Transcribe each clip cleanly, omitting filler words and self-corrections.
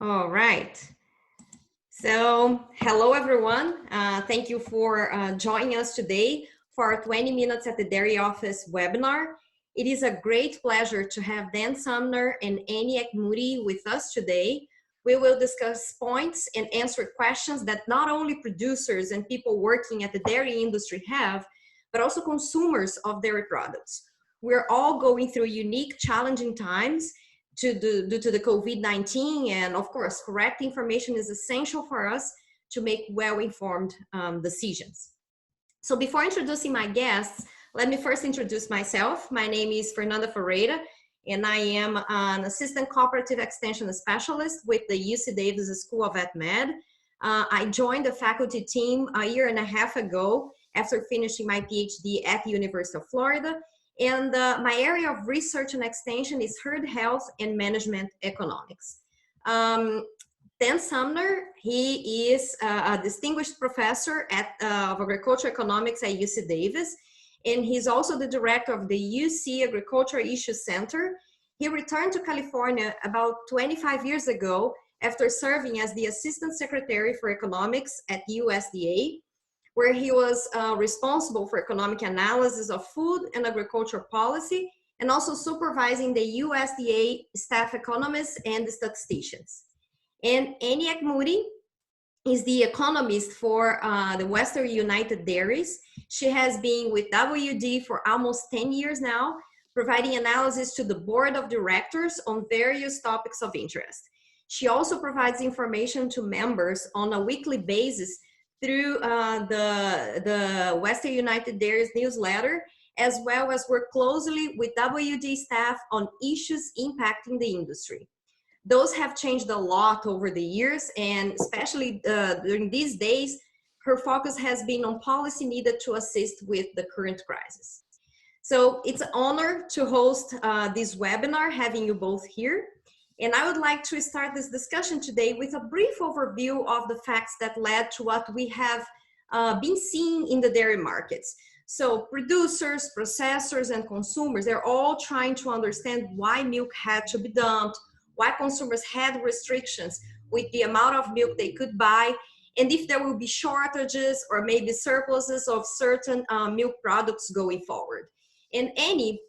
All right. So, hello everyone. Thank you for joining us today for our 20 Minutes at the Dairy Office webinar. It is a great pleasure to have Dan Sumner and Annie AcMoody with us today. We will discuss points and answer questions that not only producers and people working at the dairy industry have, but also consumers of dairy products. We're all going through unique, challenging times due to the COVID-19, and of course, correct information is essential for us to make well-informed decisions. So before introducing my guests, let me first introduce myself. My name is Fernanda Ferreira, and I am an assistant cooperative extension specialist with the UC Davis School of Vet Med. I joined the faculty team a year and a half ago after finishing my PhD at the University of Florida. And my area of research and extension is herd health and management economics. Dan Sumner, he is a distinguished professor of agricultural economics at UC Davis, and he's also the director of the UC Agricultural Issues Center. He returned to California about 25 years ago after serving as the Assistant Secretary for Economics at USDA, where he was responsible for economic analysis of food and agriculture policy, and also supervising the USDA staff economists and the statisticians. And Annie AcMoody is the economist for the Western United Dairies. She has been with WD for almost 10 years now, providing analysis to the board of directors on various topics of interest. She also provides information to members on a weekly basis through the Western United Dairies newsletter, as well as work closely with WD staff on issues impacting the industry. Those have changed a lot over the years, and especially during these days, her focus has been on policy needed to assist with the current crisis. So it's an honor to host this webinar, having you both here. And I would like to start this discussion today with a brief overview of the facts that led to what we have been seeing in the dairy markets. So producers, processors, and consumers, they're all trying to understand why milk had to be dumped, why consumers had restrictions with the amount of milk they could buy, and if there will be shortages or maybe surpluses of certain milk products going forward. And Annie,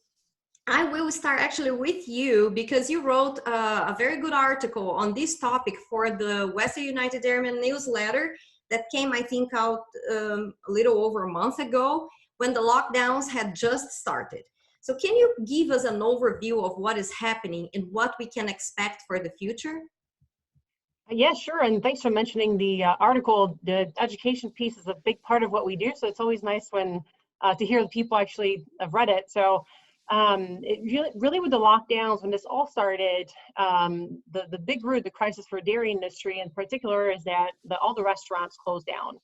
I will start actually with you because you wrote a very good article on this topic for the Western United Dairymen newsletter that came, I think, out a little over a month ago when the lockdowns had just started. So can you give us an overview of what is happening and what we can expect for the future? Yeah, sure. And thanks for mentioning the article. The education piece is a big part of what we do. So it's always nice when to hear the people actually have read it. So it really with the lockdowns, when this all started, the big root, the crisis for the dairy industry in particular, is that all the restaurants closed down.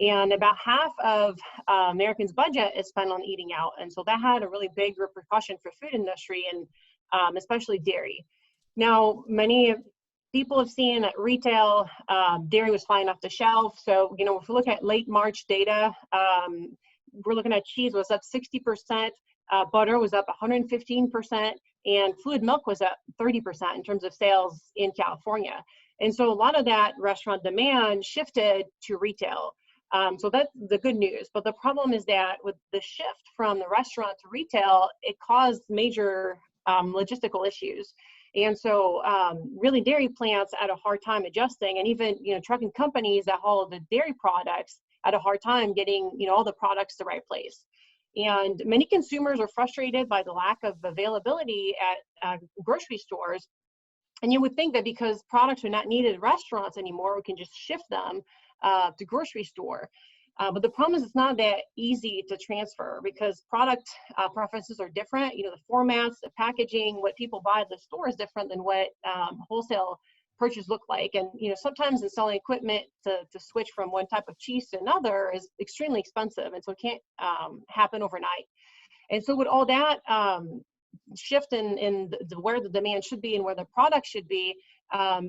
And about half of Americans' budget is spent on eating out. And so that had a really big repercussion for food industry and especially dairy. Now, many people have seen at retail, dairy was flying off the shelf. So, you know, if we look at late March data, we're looking at cheese was up 60%, butter was up 115%, and fluid milk was up 30% in terms of sales in California. And so a lot of that restaurant demand shifted to retail. So that's the good news. But the problem is that with the shift from the restaurant to retail, it caused major logistical issues. And so really dairy plants had a hard time adjusting, and even, you know, trucking companies that haul the dairy products had a hard time getting, you know, all the products to the right place. And many consumers are frustrated by the lack of availability at grocery stores. And you would think that because products are not needed at restaurants anymore, we can just shift them to grocery store. But the problem is it's not that easy to transfer because product preferences are different. You know, the formats, the packaging, what people buy at the store is different than what wholesale purchase look like. And, you know, sometimes installing equipment to switch from one type of cheese to another is extremely expensive. And so it can't happen overnight. And so with all that shift in where the demand should be and where the product should be,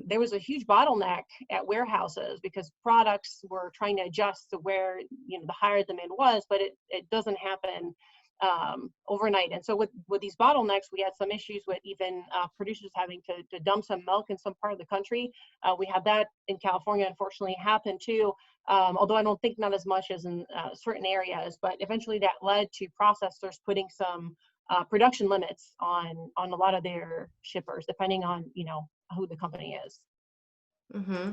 there was a huge bottleneck at warehouses because products were trying to adjust to where, you know, the higher demand was, but it doesn't happen overnight. And so with these bottlenecks, we had some issues with even producers having to dump some milk in some part of the country. We had that in California, unfortunately, happen too, although I don't think not as much as in certain areas. But eventually that led to processors putting some production limits on a lot of their shippers, depending on, you know, who the company is. Mm-hmm.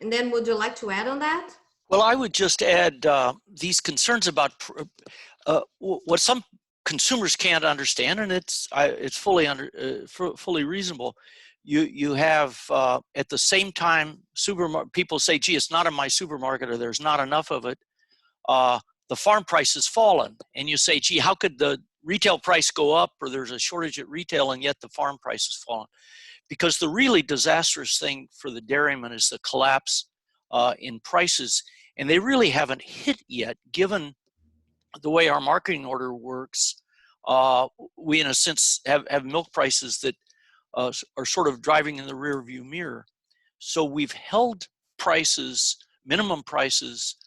And then would you like to add on that? Well, I would just add these concerns about what some consumers can't understand, and it's fully reasonable. You have at the same time, people say, "Gee, it's not in my supermarket," or "There's not enough of it." The farm price has fallen, and you say, "Gee, how could the retail price go up?" Or there's a shortage at retail, and yet the farm price has fallen. Because the really disastrous thing for the dairymen is the collapse in prices. And they really haven't hit yet, given the way our marketing order works. We, in a sense, have milk prices that are sort of driving in the rear view mirror. So we've held prices, minimum prices,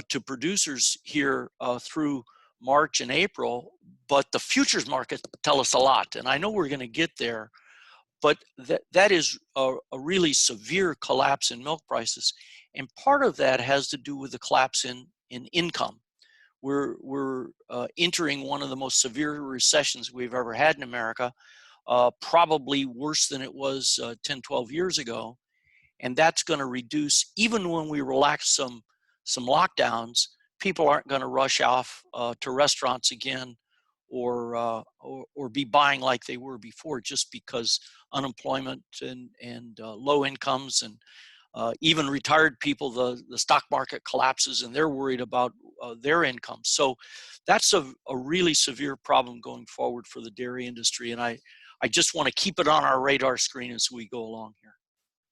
to producers here through March and April, but the futures market tell us a lot. And I know we're going to get there, but that is a really severe collapse in milk prices. And part of that has to do with the collapse in income. We're entering one of the most severe recessions we've ever had in America, probably worse than it was 10, 12 years ago. And that's going to reduce, even when we relax some lockdowns, people aren't going to rush off to restaurants again or be buying like they were before, just because unemployment and low incomes and even retired people, the stock market collapses and they're worried about their income. So that's a really severe problem going forward for the dairy industry. And I just want to keep it on our radar screen as we go along here.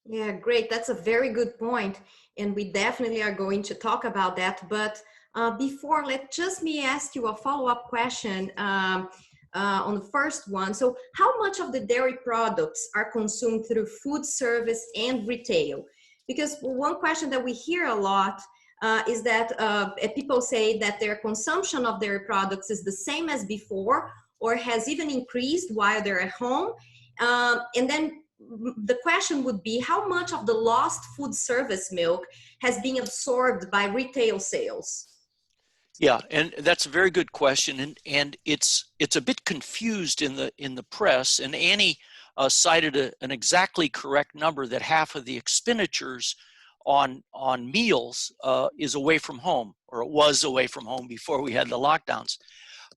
Yeah, great. That's a very good point. And we definitely are going to talk about that. But before, me ask you a follow-up question on the first one. So how much of the dairy products are consumed through food service and retail? Because one question that we hear a lot is that people say that their consumption of dairy products is the same as before or has even increased while they're at home. And then the question would be, how much of the lost food service milk has been absorbed by retail sales? Yeah, and that's a very good question, and it's a bit confused in the press. And Annie cited an exactly correct number, that half of the expenditures on meals is away from home, or it was away from home before we had the lockdowns.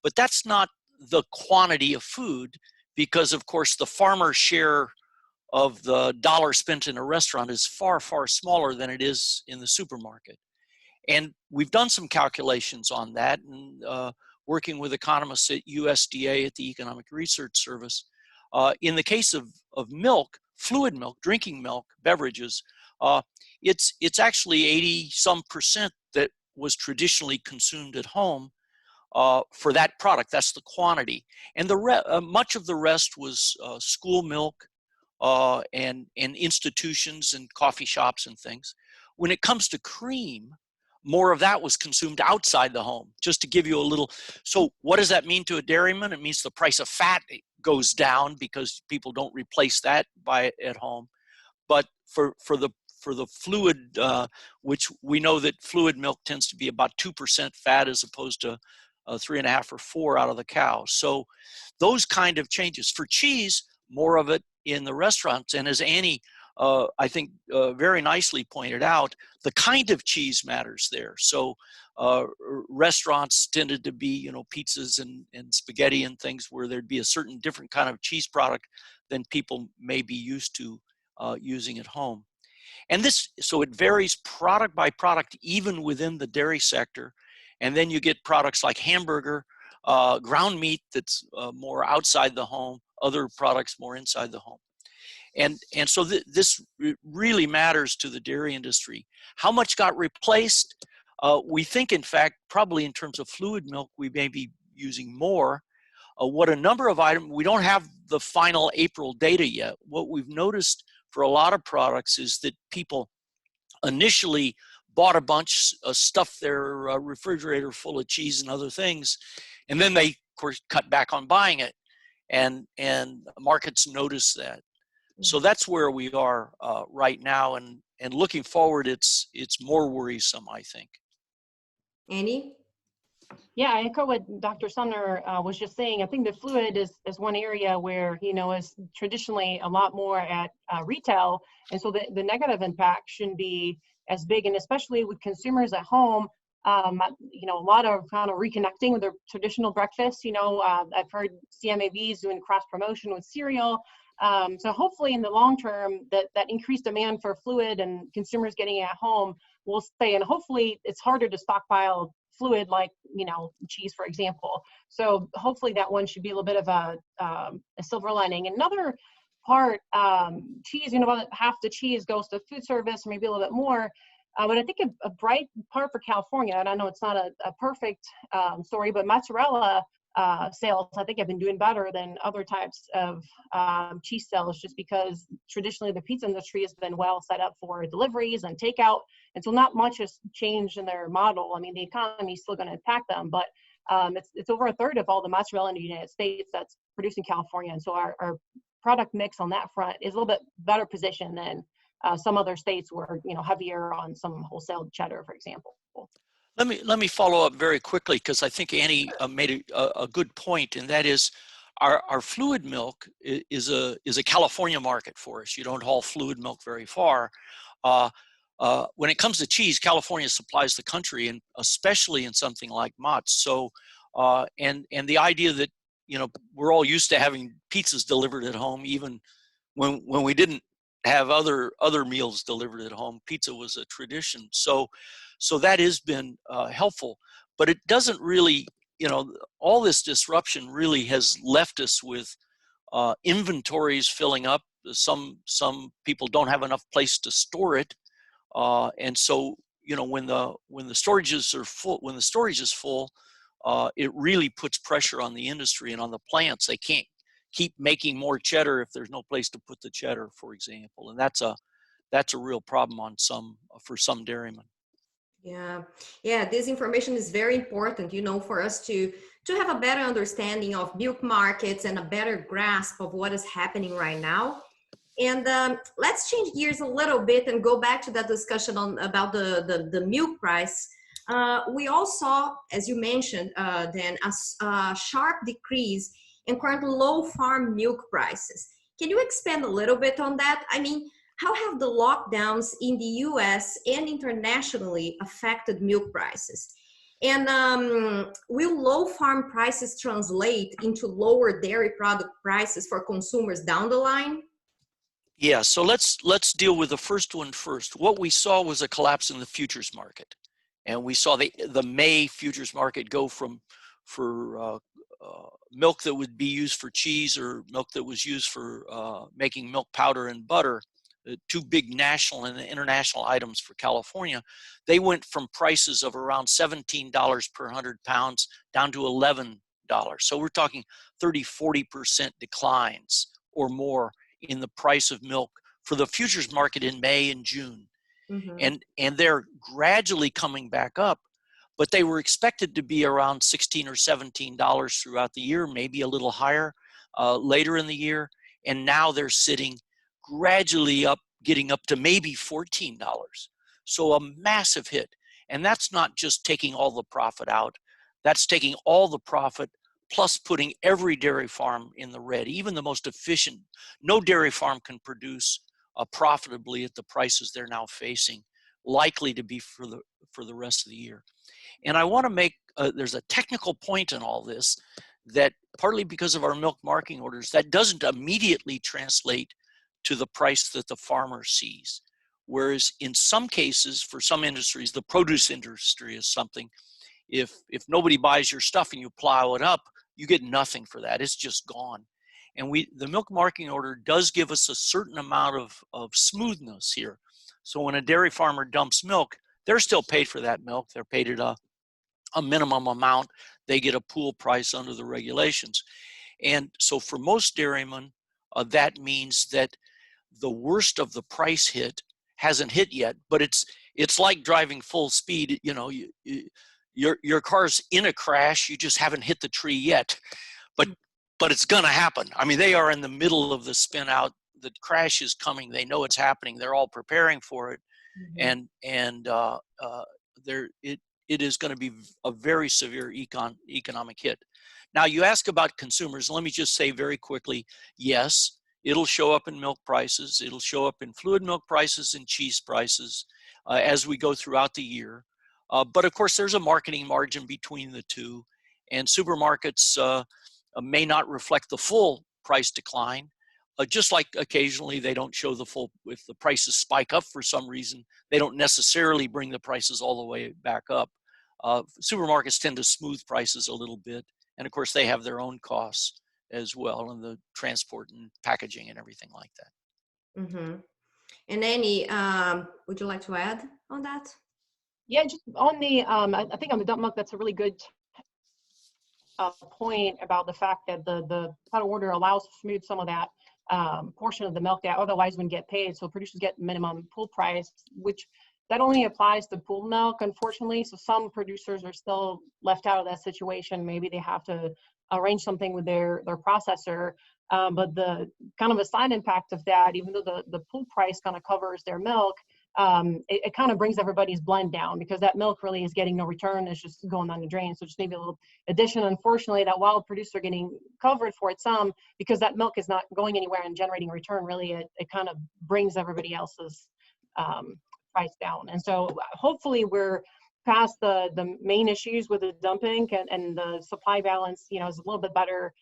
But that's not the quantity of food, because of course the farmer's share of the dollar spent in a restaurant is far, far smaller than it is in the supermarket. And we've done some calculations on that, and working with economists at USDA at the Economic Research Service. In the case of milk, fluid milk, drinking milk, beverages, it's actually 80% that was traditionally consumed at home for that product. That's the quantity. And much of the rest was school milk and institutions and coffee shops and things. When it comes to cream, more of that was consumed outside the home. Just to give you a little, so what does that mean to a dairyman? It means the price of fat goes down because people don't replace that at home. But for the fluid, which we know that fluid milk tends to be about 2% fat as opposed to 3.5 or 4 out of the cow. So those kind of changes. For cheese, more of it in the restaurants. And as Annie, I think, very nicely pointed out, the kind of cheese matters there. So restaurants tended to be, pizzas and spaghetti and things where there'd be a certain different kind of cheese product than people may be used to using at home. And so it varies product by product, even within the dairy sector. And then you get products like hamburger, ground meat that's more outside the home, other products more inside the home. And so this really matters to the dairy industry. How much got replaced? We think, in fact, probably in terms of fluid milk, we may be using more. What a number of items, we don't have the final April data yet. What we've noticed for a lot of products is that people initially bought a bunch, stuffed their refrigerator full of cheese and other things, And then they, of course, cut back on buying it, and markets notice that. So that's where we are right now, and looking forward, it's more worrisome, I think. Annie? Yeah, I echo what Dr. Sumner was just saying. I think the fluid is one area where, is traditionally a lot more at retail. And so the negative impact shouldn't be as big. And especially with consumers at home, a lot of kind of reconnecting with their traditional breakfast. I've heard CMAVs doing cross promotion with cereal. So hopefully in the long term, that increased demand for fluid and consumers getting it at home will stay. And hopefully it's harder to stockpile fluid like cheese, for example. So hopefully that one should be a little bit of a silver lining. Another part, cheese, about half the cheese goes to food service, maybe a little bit more. But I think a bright part for California, and I know it's not a perfect story, but mozzarella sales, I think, have been doing better than other types of cheese sales, just because traditionally the pizza industry has been well set up for deliveries and takeout. And so not much has changed in their model. I mean, the economy is still going to impact them, but it's over a third of all the mozzarella in the United States that's produced in California. And so our product mix on that front is a little bit better positioned than some other states where, heavier on some wholesale cheddar, for example. Let me follow up very quickly, because I think Annie made a good point, and that is our fluid milk is a California market for us. You don't haul fluid milk very far. When it comes to cheese, California supplies the country, and especially in something like mozz. So, and the idea that we're all used to having pizzas delivered at home, even when we didn't have other meals delivered at home. Pizza was a tradition. So that has been helpful, but it doesn't really, all this disruption really has left us with inventories filling up. Some people don't have enough place to store it, and so when the storages are full, when the storage is full, it really puts pressure on the industry and on the plants. They can't keep making more cheddar if there's no place to put the cheddar, for example, and that's a real problem for some dairymen. Yeah, this information is very important, for us to have a better understanding of milk markets and a better grasp of what is happening right now. And let's change gears a little bit and go back to that discussion about the milk price. We all saw, as you mentioned, Dan, a sharp decrease in current low farm milk prices. Can you expand a little bit on that? I mean, how have the lockdowns in the US and internationally affected milk prices? And will low farm prices translate into lower dairy product prices for consumers down the line? Yeah, so let's deal with the first one first. What we saw was a collapse in the futures market, and we saw the May futures market go for milk that would be used for cheese or milk that was used for making milk powder and butter, two big national and international items for California. They went from prices of around $17 per 100 pounds down to $11. So we're talking 30-40% declines or more in the price of milk for the futures market in May and June. Mm-hmm. And they're gradually coming back up, but they were expected to be around $16 or $17 throughout the year, maybe a little higher later in the year. And now they're sitting gradually up, getting up to maybe $14. So a massive hit. And that's not just taking all the profit out. That's taking all the profit plus putting every dairy farm in the red, even the most efficient. No dairy farm can produce profitably at the prices they're now facing, likely to be for the rest of the year. And I want to make, there's a technical point in all this, that partly because of our milk marketing orders, that doesn't immediately translate to the price that the farmer sees. Whereas in some cases, for some industries, the produce industry is something, if nobody buys your stuff and you plow it up, you get nothing for that. It's just gone. And the milk marketing order does give us a certain amount of smoothness here. So when a dairy farmer dumps milk, they're still paid for that milk. They're paid at a minimum amount. They get a pool price under the regulations. And so for most dairymen, that means that the worst of the price hit hasn't hit yet, but it's like driving full speed. your car's in a crash, you just haven't hit the tree yet, but it's gonna happen. I mean, they are in the middle of the spin out. The crash is coming. They know it's happening. They're all preparing for it, and it is going to be a very severe economic hit. Now, you ask about consumers. Let me just say very quickly, yes, it'll show up in milk prices. It'll show up in fluid milk prices and cheese prices as we go throughout the year. But of course, there's a marketing margin between the two, and supermarkets may not reflect the full price decline. Just like occasionally they don't show the full, if the prices spike up for some reason, they don't necessarily bring the prices all the way back up. Supermarkets tend to smooth prices a little bit. And of course, they have their own costs as well, and the transport and packaging and everything like that. Mm-hmm. And Annie, would you like to add on that? Yeah, just on the, I think on the dump milk, that's a really good point about the fact that the federal order allows to smooth some of that portion of the milk that otherwise wouldn't get paid. So producers get minimum pool price, which that only applies to pool milk, unfortunately. So some producers are still left out of that situation. Maybe they have to arrange something with their processor. But the kind of a side impact of that, even though the pool price kind of covers their milk, it kind of brings everybody's blend down, because that milk really is getting no return. It's just going down the drain. So just maybe a little addition. Unfortunately, that wild producer getting covered for it some, because that milk is not going anywhere and generating a return. Really, it kind of brings everybody else's price down. And so hopefully we're past the main issues with the dumping, and the supply balance, is a little bit better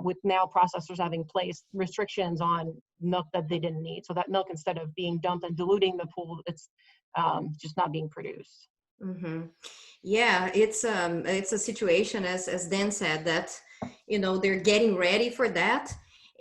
with now processors having placed restrictions on milk that they didn't need. So that milk, instead of being dumped and diluting the pool, it's just not being produced. Mm-hmm. Yeah, it's a situation, as Dan said, that they're getting ready for that.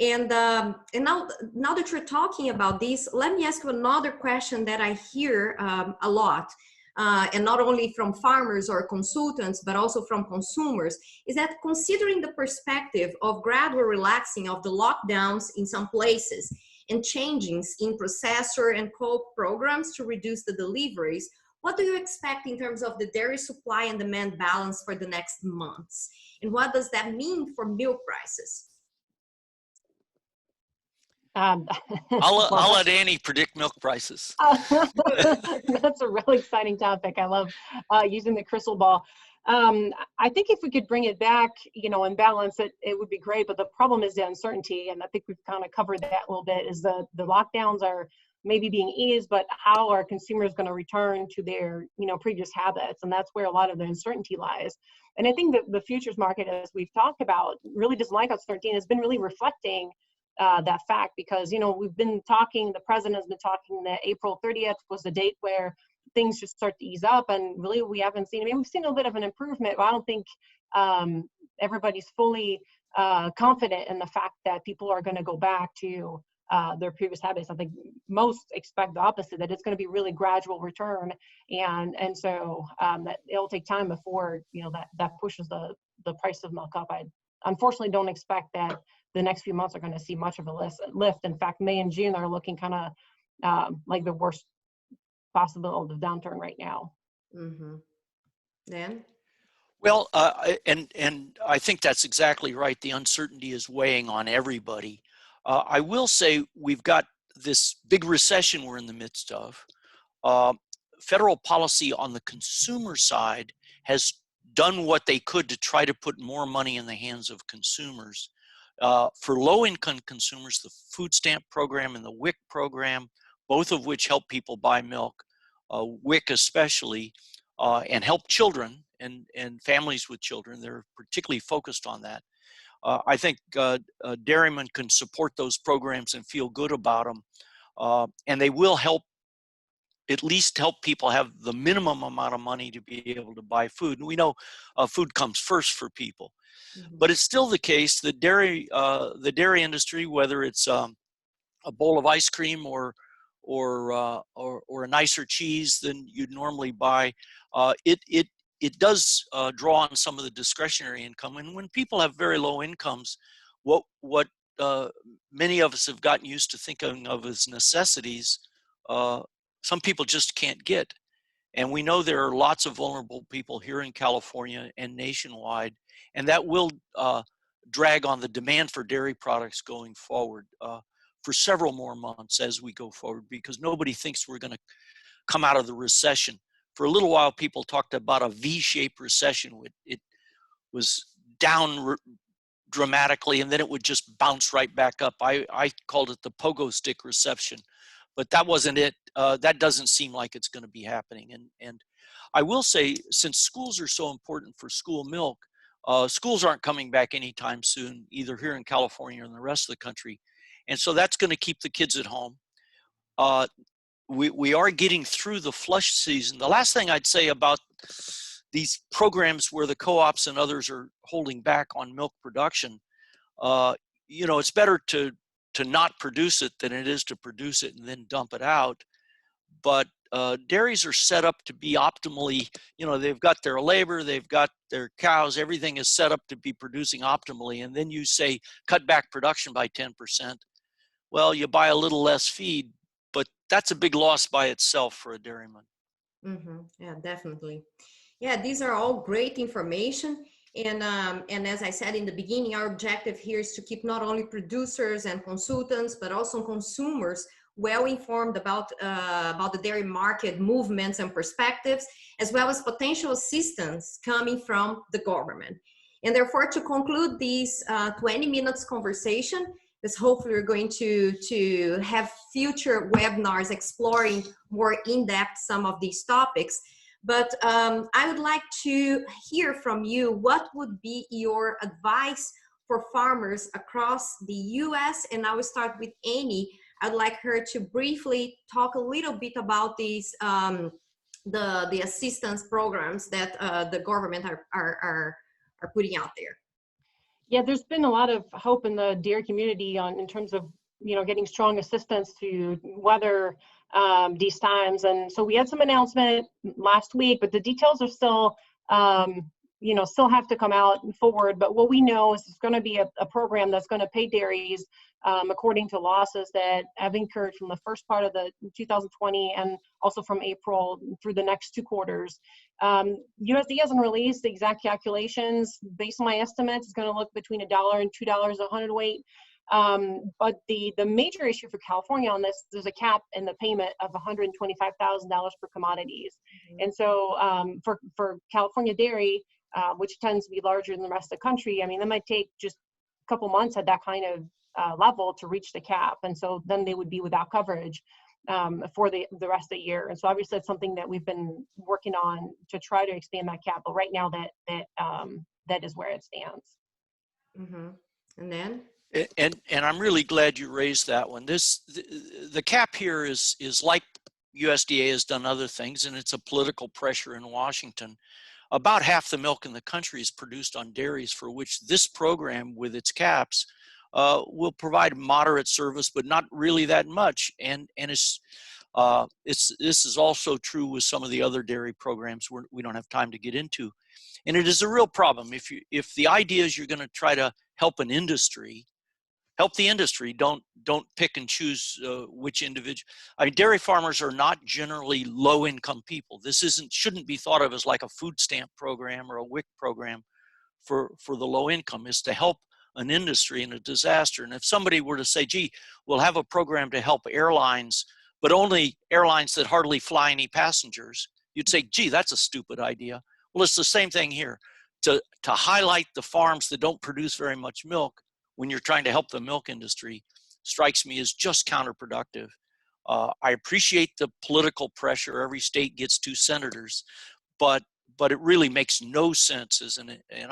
And now that you're talking about this, let me ask you another question that I hear a lot, and not only from farmers or consultants, but also from consumers, is that considering the perspective of gradual relaxing of the lockdowns in some places and changes in processor and co-op programs to reduce the deliveries, what do you expect in terms of the dairy supply and demand balance for the next months? And what does that mean for milk prices? I'll let Annie predict milk prices. That's a really exciting topic. I love using the crystal ball. I think if we could bring it back, and balance it, it would be great. But the problem is the uncertainty, and I think we've kind of covered that a little bit. Is the lockdowns are maybe being eased, but how are consumers going to return to their previous habits? And that's where a lot of the uncertainty lies. And I think that the futures market, as we've talked about, really doesn't like uncertainty, and has been really reflecting that fact, because we've been talking, the president has been talking that April 30th was the date where things should start to ease up, and really we haven't seen. I mean, we've seen a bit of an improvement, but I don't think everybody's fully confident in the fact that people are going to go back to their previous habits. I think most expect the opposite, that it's going to be really gradual return, and so that it'll take time before that pushes the price of milk up. I unfortunately don't expect that the next few months are going to see much of a lift. In fact, May and June are looking kind of like the worst possible of the downturn right now. Mm-hmm. Dan? Well, and I think that's exactly right. The uncertainty is weighing on everybody. I will say we've got this big recession we're in the midst of. Federal policy on the consumer side has done what they could to try to put more money in the hands of consumers. For low-income consumers, the food stamp program and the WIC program, both of which help people buy milk, WIC especially, and help children and families with children. They're particularly focused on that. I think dairymen can support those programs and feel good about them, and they will at least help people have the minimum amount of money to be able to buy food. And we know food comes first for people. Mm-hmm. But it's still the case that the dairy industry, whether it's a bowl of ice cream or a nicer cheese than you'd normally buy, it does draw on some of the discretionary income. And when people have very low incomes, what many of us have gotten used to thinking of as necessities, some people just can't get. And we know there are lots of vulnerable people here in California and nationwide, and that will drag on the demand for dairy products going forward for several more months as we go forward, because nobody thinks we're going to come out of the recession. For a little while, people talked about a V-shaped recession. It was down dramatically, and then it would just bounce right back up. I called it the pogo stick recession, but that wasn't it. That doesn't seem like it's going to be happening. And I will say, since schools are so important for school milk, schools aren't coming back anytime soon, either here in California or in the rest of the country. And so that's going to keep the kids at home. We are getting through the flush season. The last thing I'd say about these programs where the co-ops and others are holding back on milk production, it's better to not produce it than it is to produce it and then dump it out. But dairies are set up to be optimally, they've got their labor, they've got their cows, everything is set up to be producing optimally. And then you say, cut back production by 10%. Well, you buy a little less feed, but that's a big loss by itself for a dairyman. Mm-hmm. Yeah, definitely. Yeah, these are all great information. And as I said in the beginning, our objective here is to keep not only producers and consultants, but also consumers well informed about the dairy market movements and perspectives, as well as potential assistance coming from the government. And therefore, to conclude this 20 minutes conversation, because hopefully we're going to have future webinars exploring more in-depth some of these topics. But I would like to hear from you, what would be your advice for farmers across the US? And I will start with Annie. I'd like her to briefly talk a little bit about these, the assistance programs that the government are putting out there. Yeah, there's been a lot of hope in the dairy community in terms of getting strong assistance to weather these times. And so we had some announcement last week, but the details are still still have to come out forward. But what we know is it's going to be a program that's going to pay dairies according to losses that have incurred from the first part of the 2020 and also from April through the next 2 quarters. USDA hasn't released the exact calculations. Based on my estimates, it's going to look between $1 and $2 a hundredweight. But the major issue for California on this, there's a cap in the payment of $125,000 per commodities. Mm-hmm. And so for California dairy, which tends to be larger than the rest of the country, I mean, that might take just a couple months at that kind of level to reach the cap. And so then they would be without coverage for the rest of the year. And so obviously that's something that we've been working on to try to expand that cap. But right now that is where it stands. Mm-hmm. And then? And I'm really glad you raised that one. The cap here is like USDA has done other things, and it's a political pressure in Washington. About half the milk in the country is produced on dairies, for which this program with its caps will provide moderate service, but not really that much. And this is also true with some of the other dairy programs we don't have time to get into. And it is a real problem. If the idea is you're going to try to help an industry, help the industry. Don't pick and choose which individual. I mean, dairy farmers are not generally low-income people. This shouldn't be thought of as like a food stamp program or a WIC program for the low income. It's to help an industry in a disaster. And if somebody were to say, gee, we'll have a program to help airlines, but only airlines that hardly fly any passengers, you'd say, gee, that's a stupid idea. Well, it's the same thing here. To highlight the farms that don't produce very much milk when you're trying to help the milk industry strikes me as just counterproductive. I appreciate the political pressure. Every state gets 2 senators, but it really makes no sense, isn't it? And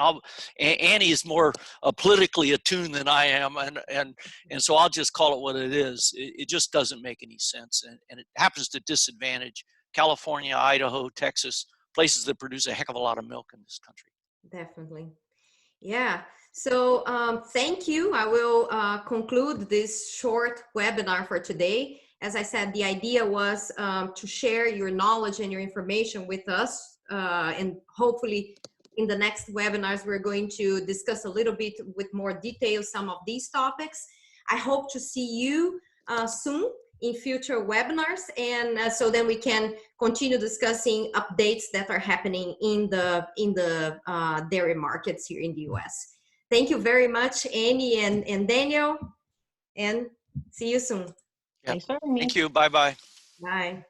Annie is more politically attuned than I am, and so I'll just call it what it is. It just doesn't make any sense, and it happens to disadvantage California, Idaho, Texas, places that produce a heck of a lot of milk in this country. Definitely. Yeah. So thank you. I will conclude this short webinar for today. As I said, the idea was to share your knowledge and your information with us. And hopefully in the next webinars, we're going to discuss a little bit with more detail some of these topics. I hope to see you soon. in future webinars, and so then we can continue discussing updates that are happening in the dairy markets here in the US. Thank you very much, Annie and Daniel, and see you soon. Yeah. Thanks for having me. Thank you. Bye-bye. Bye.